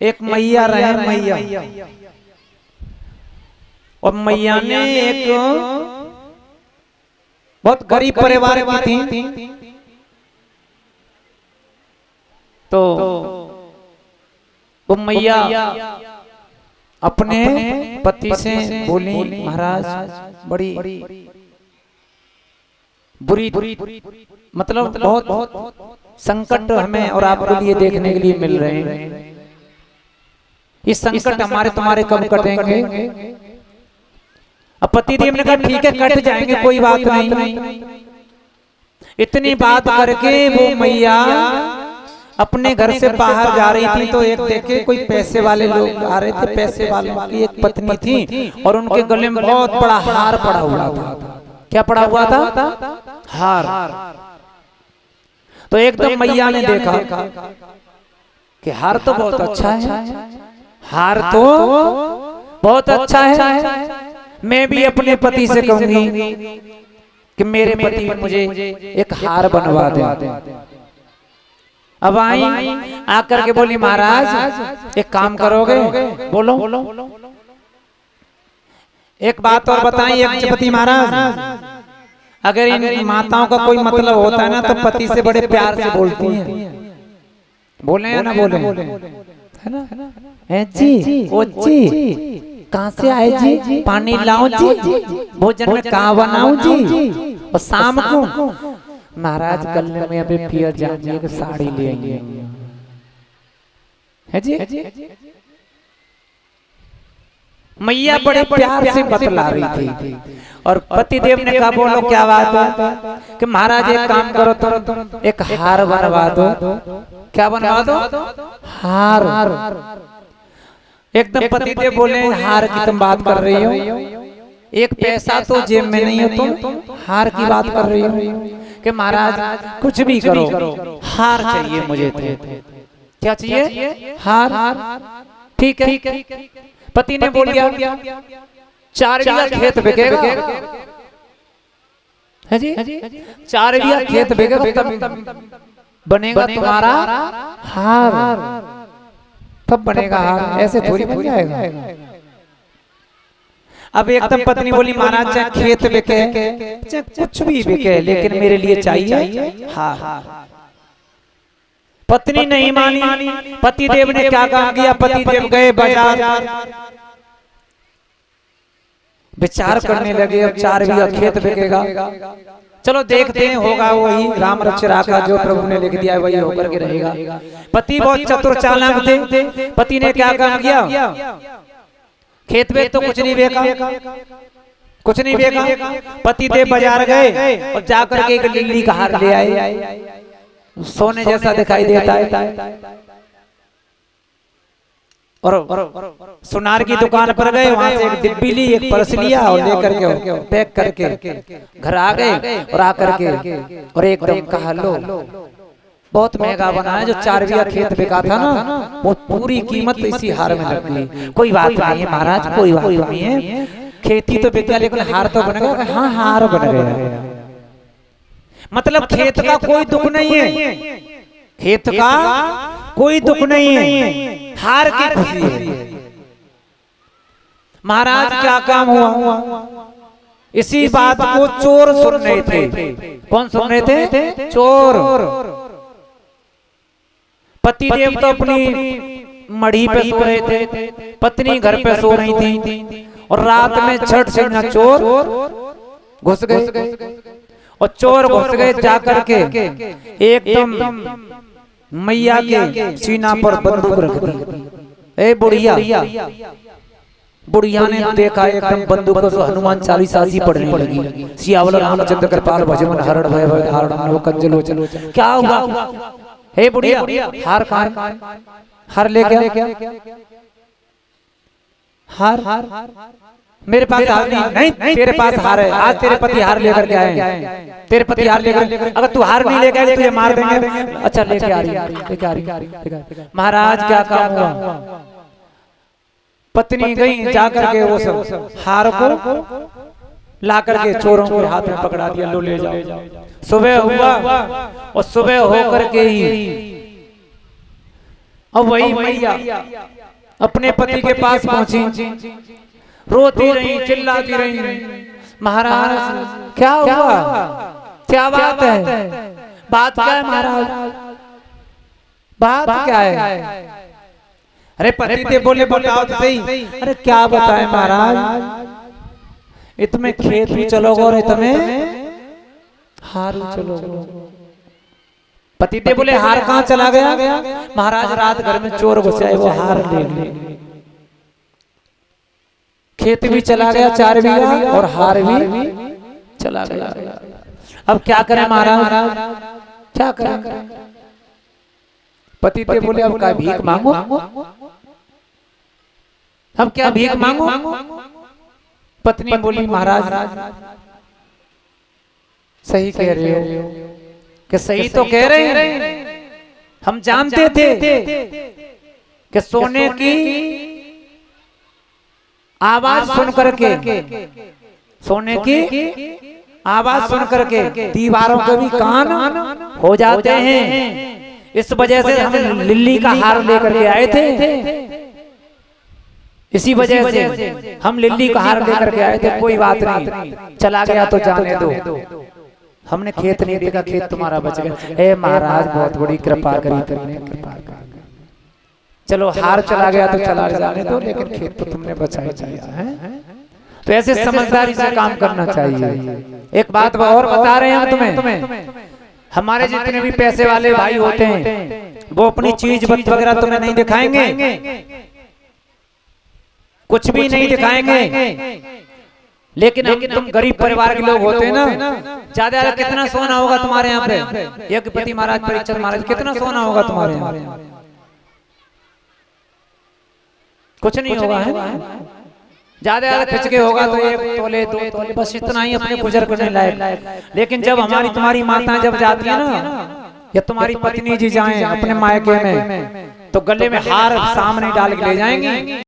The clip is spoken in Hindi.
एक मैया रहे मैया, और मैया ने एक बहुत गरीब परिवार की थी। तो वो मैया अपने पति से बोली, महाराज बड़ी बुरी मतलब बहुत संकट हमें और आपके लिए देखने के लिए मिल रहे हैं। इस संकट हमारे तुम्हारे कब कटेंगे? अब पतिदेव ने कहा ठीक है कट जाएंगे, कोई बात नहीं। इतनी बात करके वो मैया अपने घर से बाहर जा रही थी, तो एक देखे कोई पैसे वाले लोग आ रहे थे। पैसे वालों की एक पत्नी थी और उनके गले में बहुत बड़ा हार पड़ा हुआ था। क्या पड़ा हुआ था? हार। तो एकदम मैया ने देखा कि हार तो बहुत अच्छा है, हार तो बहुत अच्छा है। मैं भी अपने पति से कहूंगी कि मेरे पति मुझे एक हार बनवा दे। अब आई आकर के बोली, महाराज एक काम करोगे? बोलो। एक बात और बताएं यज्ञपति महाराज, अगर इन माताओं का कोई मतलब होता है ना तो पति से बड़े प्यार से बोलती हैं। बोले या ना बोले? है ना? जी ओ जी कहाँ से आए जी? पानी लाऊं जी? भोजन में कहाँ बनाऊं जी? और शाम को महाराज कल में अभी फिर जाएंगे कि साड़ी ले आएंगे। है जी? मैया बड़े प्यार से बतला रही थी और पतिदेव ने कहा बोलो क्या बात है? कि महाराज एक काम करो, तुम एक हार बनवा दो। क्या बनवा दो? हार। एकदम पतिदेव बोले, हार की तुम बात कर रही हो? एक पैसा तो जेब में नहीं है, तुम हार की बात कर रही हो? कि महाराज कुछ भी करो, हार चाहिए मुझे। क्या चाहिए? हार। ठीक है। पति ने बोल दिया 4 बीघा खेत बिकेगा। है जी? 4 बीघा खेत बिकेगा तब बनेगा तुम्हारा हार। तब बनेगा हार, ऐसे थोड़ी बन जाएगा। अब एकदम पत्नी बोली, महाराज चाहे खेत बिके चाहे कुछ भी बिके, लेकिन मेरे लिए चाहिए हार। पत्नी नहीं मानी। पतिदेव ने क्या काम किया? पतिदेव गए बाजार, विचार करने लगे अब 4 बीघा खेत बिकेगा, चलो देखते हैं होगा वही राम रच राखा, जो प्रभु ने लिख दिया वही होकर के रहेगा। पति बहुत चतुर चालाक थे। पति ने क्या काम किया? खेत में तो कुछ नहीं बेका, कुछ नहीं बेका। पतिदेव बाजार गए और जाकर के एक लिल्ली का हार ले आए, सोने जैसा दिखाई देता है। और सुनार की दुकान पर गए, वहां से एक डिब्बी ली, एक पर्स लिया और लेकर के पैक करके घर आ गए। और आकर के और एकदम कहा लो बहुत महंगा बना है, जो 4 बीघा खेत बिका था ना वो पूरी कीमत इसी हार में लग गई। कोई बात नहीं है महाराज, कोई बात नहीं है, खेती तो बिका लेकिन हार तो बन गया। हाँ हार बन गया, मतलब खेत का कोई दुख नहीं है, खेत का कोई दुख नहीं है, हार की खुशी है। महाराज क्या काम हुआ? इसी बात को चोर सुन रहे थे। कौन सुन रहे थे? चोर। पतिदेव तो अपनी मढ़ी पे सो रहे थे, पत्नी घर पे सो रही थी, और रात में झट से ना चोर घुस गए। और चोर घुस गए जाकर के एकदम मैया के सीना पर बंदूक रख दी। ए बुढ़िया, बुढ़िया ने देखा एकदम बंदूक को, हनुमान चालीसा सी पढ़ने लगी। सियावल रामचंद्र कृपाल भजमन हरण भय भय धारण कंजलोचन। क्या हुआ? हे बुढ़िया हार कहाँ? हार ले क्या? हार मेरे पास हार नहीं, तेरे पास हार है। आज तेरे पति हार लेकर के आए, तेरे पति हार लेकर, अगर तू हार नहीं लेके आए तुझे मार देंगे। अच्छा लेके आ रही। महाराज क्या काम हुआ? पत्नी गई जाकर के वो सब हार को ला करके चोरों के हाथ में पकड़ा दिया, लो ले जाओ। सुबह हुआ और सुबह होकर के ही अब वही मैया अपने पति के पास पहुंची, रोती रही, चिल्लाती रही, महाराज क्या हुआ, क्या बात है, बात क्या है महाराज, बात क्या है। अरे पति देव बोले बताओ तो सही। अरे क्या बताएं महाराज, इतने खेत भी चलोगे और इतने हार चलोगे। पति देव बोले हार कहाँ चला गया महाराज, रात घर में चोर घुसे वो हार ले गए, खेत भी चला गया 4 बीघा और हार भी चला गया। अब क्या करें महाराज, क्या करें। पति देव बोले अब क्या भीख मांगो, अब क्या भीख मांगो। पत्नी बोली महाराज सही कह रहे हो, कि सही तो कह रहे हैं, हम जानते थे कि सोने की आवाज सुन करके, सोने की आवाज सुन करके दीवारों के भी कान हो जाते हैं। इस वजह से हम लिल्ली का हार लेकर के आए थे, इसी वजह से हम लिल्ली का हार लेकर के आए थे। कोई बात नहीं, चला गया तो जाने दो, हमने खेत नहीं देखा, खेत तुम्हारा बच गया। ए महाराज बहुत बड़ी कृपा करी तुमने, कृपा करी, चलो हार चला गया तो चला जाने दो, लेकिन खेत तो तुमने बचाया दिया है। तो ऐसे समझदारी से काम करना चाहिए। एक बात और बता रहे हैं हम तुम्हें, हमारे जितने भी पैसे वाले भाई होते हैं वो अपनी चीज वगैरह तुम्हें नहीं दिखाएंगे, कुछ भी नहीं दिखाएंगे। लेकिन हम तुम गरीब परिवार के लोग होते हैं ना, ज्यादा कितना सोना होगा तुम्हारे यहाँ पे, यज्ञपति महाराज, परीक्षित महाराज, कितना सोना होगा तुम्हारे यहाँ, कुछ नहीं होगा है। ज्यादा खिंच के होगा तो 1 तोले 2 तोले, बस इतना ही अपने गुजर करने लायक। लेकिन जब हमारी तुम्हारी माता जब जाती है ना, या तुम्हारी पत्नी जी जाएं अपने मायके में, तो गले में हार सामने डाल के ले जाएंगी।